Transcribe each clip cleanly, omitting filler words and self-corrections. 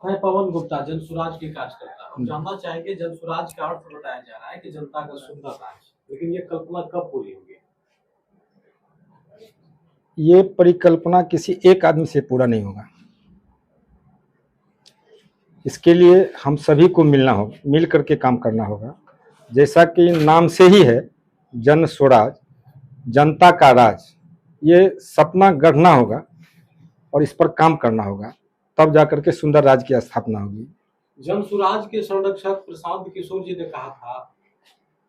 मैं पवन गुप्ता जनसुराज की कार्यकर्ता। हम जानना चाहेंगे जनसुराज का अर्थ बताया जा रहा है कि जनता का सुंदर राज, लेकिन ये कल्पना कब पूरी होगी? ये परिकल्पना किसी एक आदमी से पूरा नहीं होगा। इसके लिए हम सभी को मिलना होगा, मिल करके काम करना होगा। जैसा कि नाम से ही है जन स्वराज, जनता का राज, ये सपना गढ़ना होगा और इस पर काम करना होगा, तब जाकर के सुंदर राज की स्थापना होगी। जनसुराज के संरक्षक प्रशांत किशोर जी ने कहा था,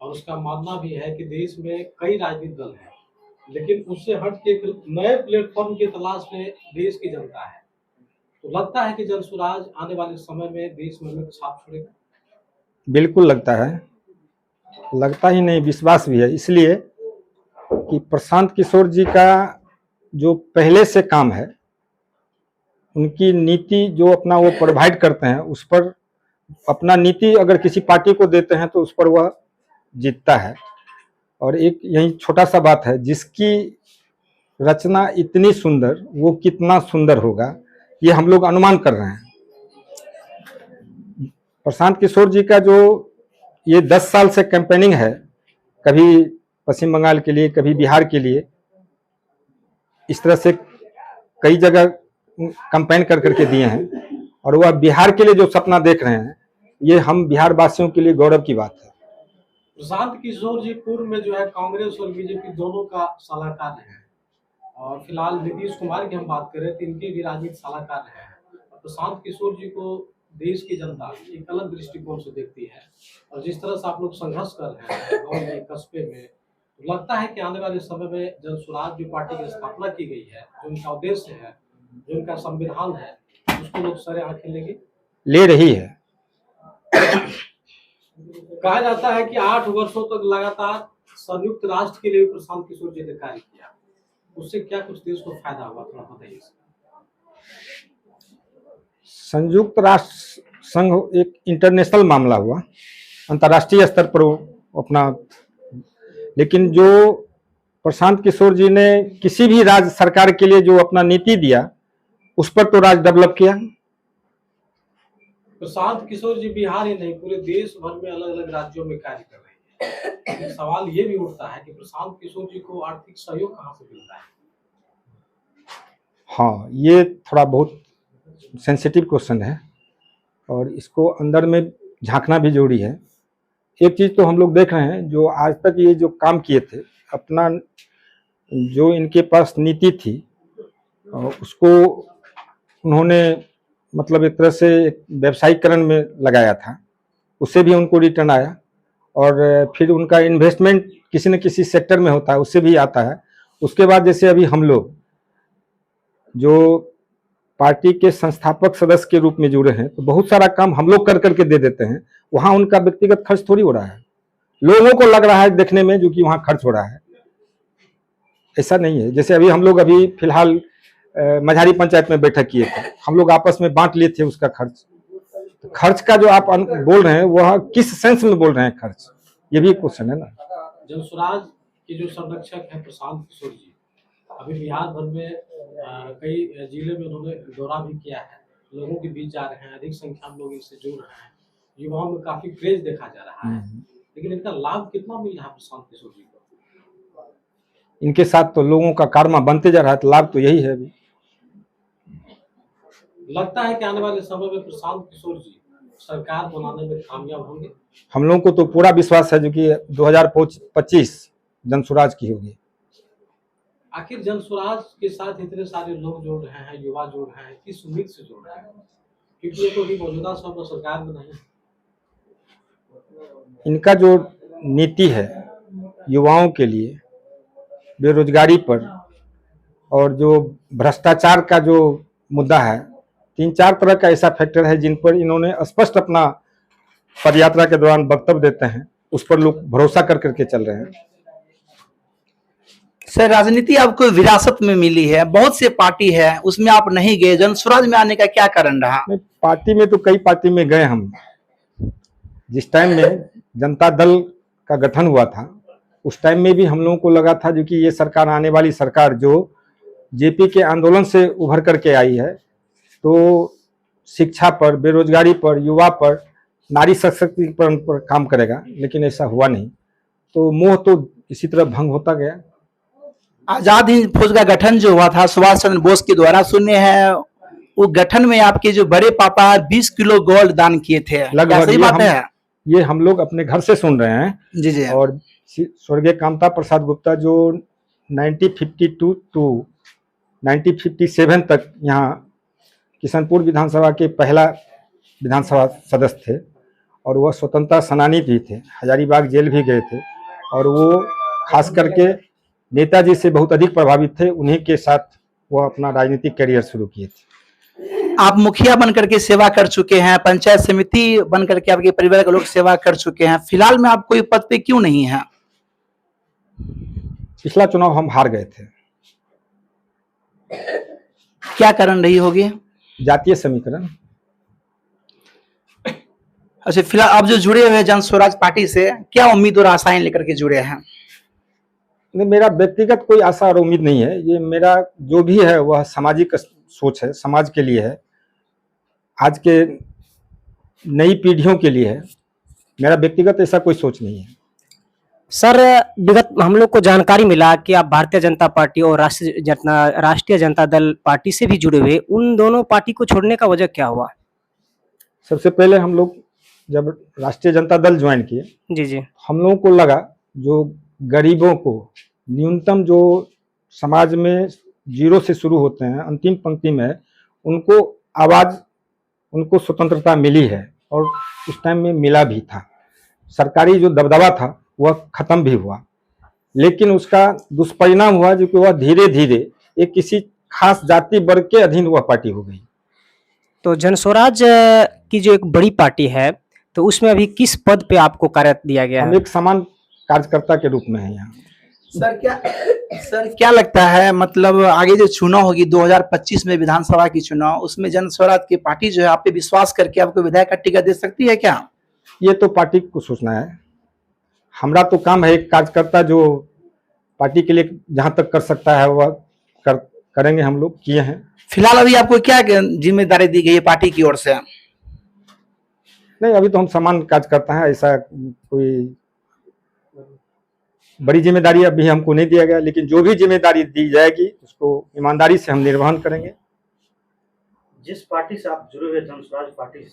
और उसका मानना भी है कि देश में कई राजनीतिक दल हैं, लेकिन उससे हट के एक नए प्लेटफॉर्म की तलाश में देश की जनता है। तो लगता है कि जनसुराज आने वाले समय में देश में अमिट छाप छोड़ेगा। बिल्कुल लगता है, लगता ही नहीं, विश्वास भी है। इसलिए कि प्रशांत किशोर जी का जो पहले से काम है, उनकी नीति जो अपना वो प्रोवाइड करते हैं, उस पर अपना नीति अगर किसी पार्टी को देते हैं तो उस पर वह जीतता है। और एक यही छोटा सा बात है, जिसकी रचना इतनी सुंदर, वो कितना सुंदर होगा ये हम लोग अनुमान कर रहे हैं। प्रशांत किशोर जी का जो ये 10 साल से कैंपेनिंग है, कभी पश्चिम बंगाल के लिए, कभी बिहार के लिए, इस तरह से कई जगह कैंपेन कर करके दिए हैं, और वह बिहार के लिए जो सपना देख रहे हैं, ये हम बिहार वासियों के लिए गौरव की बात है। प्रशांत किशोर जी पूर्व में जो है कांग्रेस और बीजेपी दोनों का सलाहकार है, और फिलहाल नीतीश कुमार की हम बात करें तो इनके भी राजनीतिक सलाहकार रहे हैं। प्रशांत किशोर जी को देश की जनता एक अलग दृष्टिकोण से देखती है, और जिस तरह से आप लोग संघर्ष कर रहे हैं गाँव में, कस्बे में, तो लगता है कि आने वाले समय में जनसुराज जो पार्टी की स्थापना की गई है, जो उनका उद्देश्य है, जो उनका संविधान है, उसको लोग सरे आंखें लेंगे, ले रही है। कहा जाता है कि 8 वर्षों तक लगातार संयुक्त राष्ट्र के लिए प्रशांत किशोर जी ने कार्य किया, उससे क्या कुछ देश को फायदा हुआ, थोड़ा बताइए। संयुक्त राष्ट्र संघ एक इंटरनेशनल मामला हुआ, अंतर्राष्ट्रीय स्तर पर अपना, लेकिन जो प्रशांत किशोर जी ने किसी भी राज्य सरकार के लिए जो अपना नीति दिया, उस पर तो राज डेवलप किया। प्रशांत किशोर जी बिहार ही नहीं, पूरे देश भर में अलग अलग राज्यों में कार्य कर रहे हैं। सवाल ये भी उठता है कि प्रशांत किशोर जी को आर्थिक सहयोग कहाँ से मिलता है? हाँ, ये थोड़ा बहुत सेंसिटिव क्वेश्चन है, और इसको अंदर में झांकना भी जरूरी है। एक चीज तो हम लोग देख रहे हैं, जो आज तक ये जो काम किए थे, अपना जो इनके पास नीति थी, उसको उन्होंने मतलब एक तरह से व्यवसायीकरण में लगाया था, उससे भी उनको रिटर्न आया। और फिर उनका इन्वेस्टमेंट किसी न किसी सेक्टर में होता है, उससे भी आता है। उसके बाद जैसे अभी हम लोग जो पार्टी के संस्थापक सदस्य के रूप में जुड़े हैं, तो बहुत सारा काम हम लोग कर करके दे देते हैं। वहां उनका व्यक्तिगत खर्च थोड़ी हो रहा है, लोगों को लग रहा है देखने में जो कि वहां खर्च हो रहा है, ऐसा नहीं है। जैसे अभी हम लोग अभी फिलहाल मझारी पंचायत में बैठक किए थे, हम लोग आपस में बांट लिए थे उसका खर्च। तो खर्च का जो आप बोल रहे हैं, वह किस सेंस में बोल रहे हैं खर्च, ये भी क्वेश्चन है ना। जनसुराज के जो संरक्षक हैं प्रशांत किशोर जी, अभी बिहार भर में कई जिले में उन्होंने दौरा भी किया है, लोगों के बीच जा रहे हैं, अधिक संख्या में लोग इनसे जुड़ रहे हैं, युवाओं में काफी क्रेज देखा जा रहा है, लेकिन इनका लाभ कितना मिल रहा है प्रशांत किशोर जी को? इनके साथ तो लोगों का कारमा बनते जा रहा है, तो लाभ तो यही है। अभी लगता है कि आने वाले समय में प्रशांत किशोर जी सरकार बनाने में कामयाब होंगे। हम लोगों को तो पूरा विश्वास है, जो कि 2025 जनसुराज की होगी। आखिर जनसुराज के साथ इतने सारे लोग जुड़ रहे हैं, युवा जुड़ रहे हैं, किस उम्मीद से जुड़ रहे हैं? क्योंकि ये तो अभी मौजूदा समय सरकार में नहीं। इनका जो नीति है युवाओं के लिए, बेरोजगारी पर, और जो भ्रष्टाचार का जो मुद्दा है, 3-4 तरह का ऐसा फैक्टर है जिन पर इन्होंने स्पष्ट अपना पदयात्रा के दौरान वक्तव्य देते हैं, उस पर लोग भरोसा कर करके चल रहे हैं। सर, राजनीति आपको विरासत में मिली है, बहुत से पार्टी है, उसमें आप नहीं गए, जनसुराज में आने का क्या कारण रहा? पार्टी में तो कई पार्टी में गए हम। जिस टाइम में जनता दल का गठन हुआ था, उस टाइम में भी हम लोगों को लगा था जो कि ये सरकार, आने वाली सरकार जो जेपी के आंदोलन से उभर करके आई है, तो शिक्षा पर, बेरोजगारी पर, युवा पर, नारी सशक्तिकरण पर काम करेगा, लेकिन ऐसा हुआ नहीं। तो मोह तो इसी तरह भंग होता गया। आजाद हिंद फौज का गठन जो हुआ था सुभाष चंद्र बोस के द्वारा, सुने हैं वो गठन में आपके जो बड़े पापा 20 किलो गोल्ड दान किए थे, क्या लगभग सही बात है? ये हम लोग अपने घर से सुन रहे हैं। जी जी। और स्वर्गीय कामता प्रसाद गुप्ता जो 1952 टू 1957 तक यहाँ किशनपुर विधानसभा के पहला विधानसभा सदस्य थे, और वह स्वतंत्रता सेनानी भी थे, हजारीबाग जेल भी गए थे, और वो खास करके नेताजी से बहुत अधिक प्रभावित थे। उन्हीं के साथ वो अपना राजनीतिक करियर शुरू किए थे। आप मुखिया बनकर के सेवा कर चुके हैं, पंचायत समिति बनकर के आपके परिवार के लोग सेवा कर चुके हैं, फिलहाल में आप कोई पद पे क्यों नहीं है? पिछला चुनाव हम हार गए थे। क्या कारण रही होगी? जातीय समीकरण। अच्छा, फिलहाल आप जो जुड़े हुए हैं जन स्वराज पार्टी से, क्या उम्मीद और आशाएं लेकर के जुड़े हैं? नहीं, मेरा व्यक्तिगत कोई आशा और उम्मीद नहीं है। ये मेरा जो भी है वह सामाजिक सोच है, समाज के लिए है, आज के नई पीढ़ियों के लिए है। मेरा व्यक्तिगत ऐसा कोई सोच नहीं है। सर, विगत हम लोग को जानकारी मिला कि आप भारतीय जनता पार्टी और राष्ट्रीय जनता दल पार्टी से भी जुड़े हुए, उन दोनों पार्टी को छोड़ने का वजह क्या हुआ? सबसे पहले हम लोग जब राष्ट्रीय जनता दल ज्वाइन किए, जी जी। हम लोगों को लगा जो गरीबों को न्यूनतम जो समाज में जीरो से शुरू होते हैं, अंतिम पंक्ति में, उनको आवाज, उनको स्वतंत्रता मिली है, और उस टाइम में मिला भी था। सरकारी जो दबदबा था वह खत्म भी हुआ, लेकिन उसका दुष्परिणाम हुआ जो कि वह धीरे धीरे एक किसी खास जाति वर्ग के अधीन वह पार्टी हो गई। तो जन स्वराज की जो एक बड़ी पार्टी है, तो उसमें अभी किस पद पे आपको कार्य दिया गया हम है? एक समान कार्यकर्ता के रूप में है यहाँ। सर क्या लगता है, मतलब आगे जो चुनाव होगी 2025 में विधानसभा की चुनाव, उसमें जन स्वराज की पार्टी जो है आप पे विश्वास करके आपको विधायक का टिकट दे सकती है क्या? ये तो पार्टी को सोचना है। हमारा तो काम है, एक कार्यकर्ता जो पार्टी के लिए जहां तक कर सकता है वह करेंगे। हम लोग किए हैं। फिलहाल अभी आपको क्या जिम्मेदारी दी गई है पार्टी की ओर से? नहीं, अभी तो हम समान कार्यकर्ता हैं, ऐसा कोई बड़ी जिम्मेदारी अभी हमको नहीं दिया गया, लेकिन जो भी जिम्मेदारी दी जाएगी उसको ईमानदारी से हम निर्वहन करेंगे। जिस पार्टी से आप जुड़े हुए जन स्वराज पार्टी से,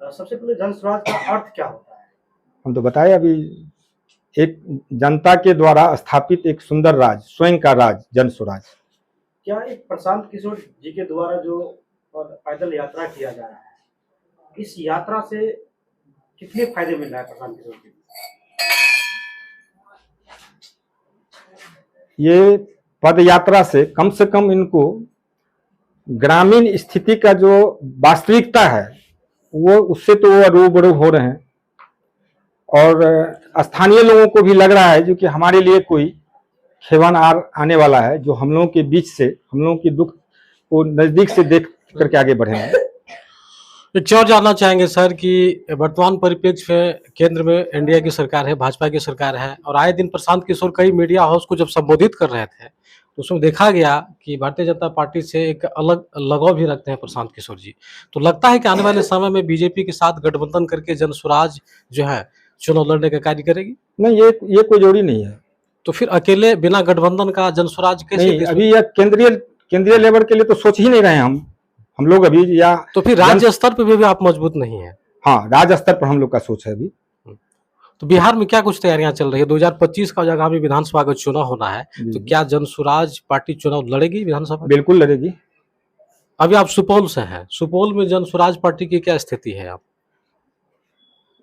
सबसे पहले जन स्वराज का अर्थ क्या होता है? हम तो बताए अभी, एक जनता के द्वारा स्थापित एक सुंदर राज, स्वयं का राज, जन स्वराज। क्या एक प्रशांत किशोर जी के द्वारा जो पैदल यात्रा किया जा रहा है, इस यात्रा से कितने फायदे मिल रहा है प्रशांत किशोर जी? ये पद यात्रा से कम इनको ग्रामीण स्थिति का जो वास्तविकता है वो, उससे तो वो रूबरू हो रहे हैं, और स्थानीय लोगों को भी लग रहा है जो कि हमारे लिए कोई खेवन आने वाला है, जो हम लोगों के बीच से, हम लोगों की दुख को नजदीक से देख करके आगे बढ़ेंगे। एक चीज और जानना चाहेंगे सर कि वर्तमान परिप्रेक्ष्य में केंद्र में एनडीए की सरकार है, भाजपा की सरकार है, और आए दिन प्रशांत किशोर कई मीडिया हाउस को जब संबोधित कर रहे थे तो उसमें देखा गया कि भारतीय जनता पार्टी से एक अलग लगाव भी रखते हैं प्रशांत किशोर जी। तो लगता है कि आने वाले समय में बीजेपी के साथ गठबंधन करके जन स्वराज जो है चुनाव लड़ने का कार्य करेगी? नहीं, ये कोई जोड़ी नहीं है। तो फिर अकेले बिना गठबंधन का जन स्वराज कैसे? नहीं, अभी यह केंद्रीय लेवल के लिए तो सोच ही नहीं रहे हैं हम लोग अभी, या तो फिर राज्य स्तर पर भी आप मजबूत नहीं है? हाँ, राज्य स्तर पर हम लोग का सोच है अभी। तो बिहार में क्या कुछ तैयारियां चल रही है? 2025 का आगामी विधानसभा का चुनाव होना है, तो क्या जन स्वराज पार्टी चुनाव लड़ेगी विधानसभा? बिल्कुल लड़ेगी। अभी आप सुपौल से हैं, सुपौल में जन स्वराज पार्टी की क्या स्थिति है? आप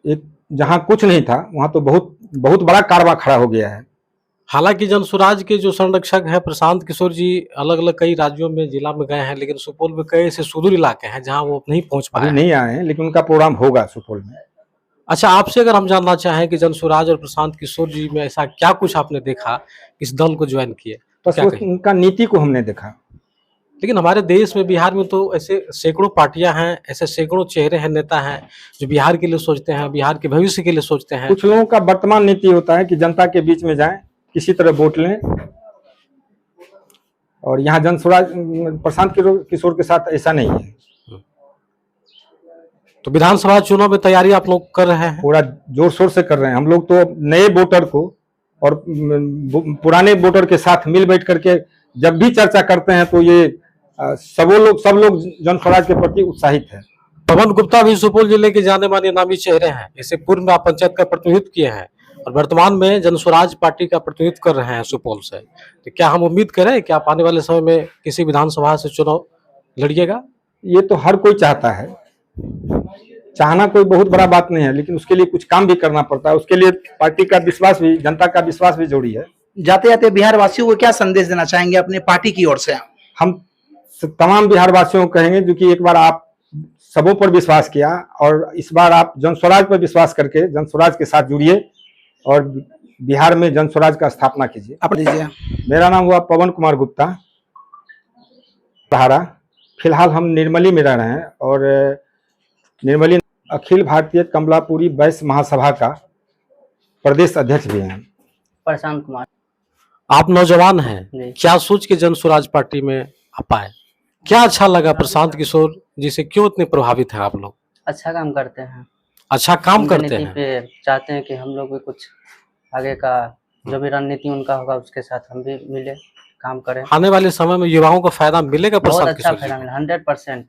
एक जहां कुछ नहीं था वहां तो बहुत बड़ा कारवा खड़ा हो गया है। हालांकि जन स्वराज के जो संरक्षक हैं प्रशांत किशोर जी अलग अलग कई राज्यों में, जिला में गए हैं, लेकिन सुपौल में कई ऐसे सुदूर इलाके हैं जहां वो नहीं पहुंच पाए, नहीं आए हैं, लेकिन उनका प्रोग्राम होगा सुपौल में। अच्छा, आपसे अगर हम जानना चाहें कि जन स्वराज और प्रशांत किशोर जी में ऐसा क्या कुछ आपने देखा इस दल को ज्वाइन किए, तो बस उनका नीति को हमने देखा। लेकिन हमारे देश में, बिहार में तो ऐसे सैकड़ों पार्टियां हैं, ऐसे सैकड़ों चेहरे हैं, नेता हैं जो बिहार के लिए सोचते हैं, बिहार के भविष्य के लिए सोचते हैं। कुछ लोगों का वर्तमान नीति होता है कि जनता के बीच में जाएं, किसी तरह वोट लें, और यहाँ जन स्वराज प्रशांत किशोर के साथ ऐसा नहीं है। तो विधानसभा चुनाव में तैयारी आप लोग कर रहे हैं? पूरा जोर शोर से कर रहे हैं। हम लोग तो नए वोटर को और पुराने वोटर के साथ मिल बैठ करके जब भी चर्चा करते हैं तो ये सब लोग जन स्वराज के प्रति उत्साहित है। पवन गुप्ता भी सुपौल जिले के जाने माने नामी चेहरे हैं। इससे पूर्व में आप पंचायत का प्रतिनिधित्व किए हैं और वर्तमान में जन स्वराज पार्टी का प्रतिनिधित्व कर रहे हैं सुपौल से। तो क्या हम उम्मीद करें कि आप आने वाले समय में किसी विधानसभा से चुनाव लड़िएगा? ये तो हर कोई चाहता है, चाहना कोई बहुत बड़ा बात नहीं है, लेकिन उसके लिए कुछ काम भी करना पड़ता है। उसके लिए पार्टी का विश्वास भी, जनता का विश्वास भी जरूरी है। जाते जाते बिहार वासियों को क्या संदेश देना चाहेंगे अपने पार्टी की ओर से? हम तमाम बिहार वासियों को कहेंगे जो कि एक बार आप सबों पर विश्वास किया और इस बार आप जन स्वराज पर विश्वास करके जन स्वराज के साथ जुड़िए और बिहार में जन स्वराज का स्थापना कीजिए। आप दीजिए। मेरा नाम हुआ पवन कुमार गुप्ता सहारा। फिलहाल हम निर्मली में रह रहे हैं और निर्मली अखिल भारतीय कमलापुरी वैश्य महासभा का प्रदेश अध्यक्ष भी हैं। प्रशांत कुमार। आप नौजवान हैं, जी। क्या सोच के जन स्वराज पार्टी में आप आए? क्या अच्छा लगा प्रशांत किशोर जी से, क्यों इतने प्रभावित हैं आप लोग? अच्छा काम करते हैं, अच्छा काम उनकी करते नीति हैं। पे चाहते हैं कि हम लोग भी कुछ आगे का जो भी रणनीति उनका होगा उसके साथ हम भी मिले काम करें। आने वाले समय में युवाओं को फायदा मिलेगा बहुत प्रशांत अच्छा किशोर जी फायदा को? मिला 100%।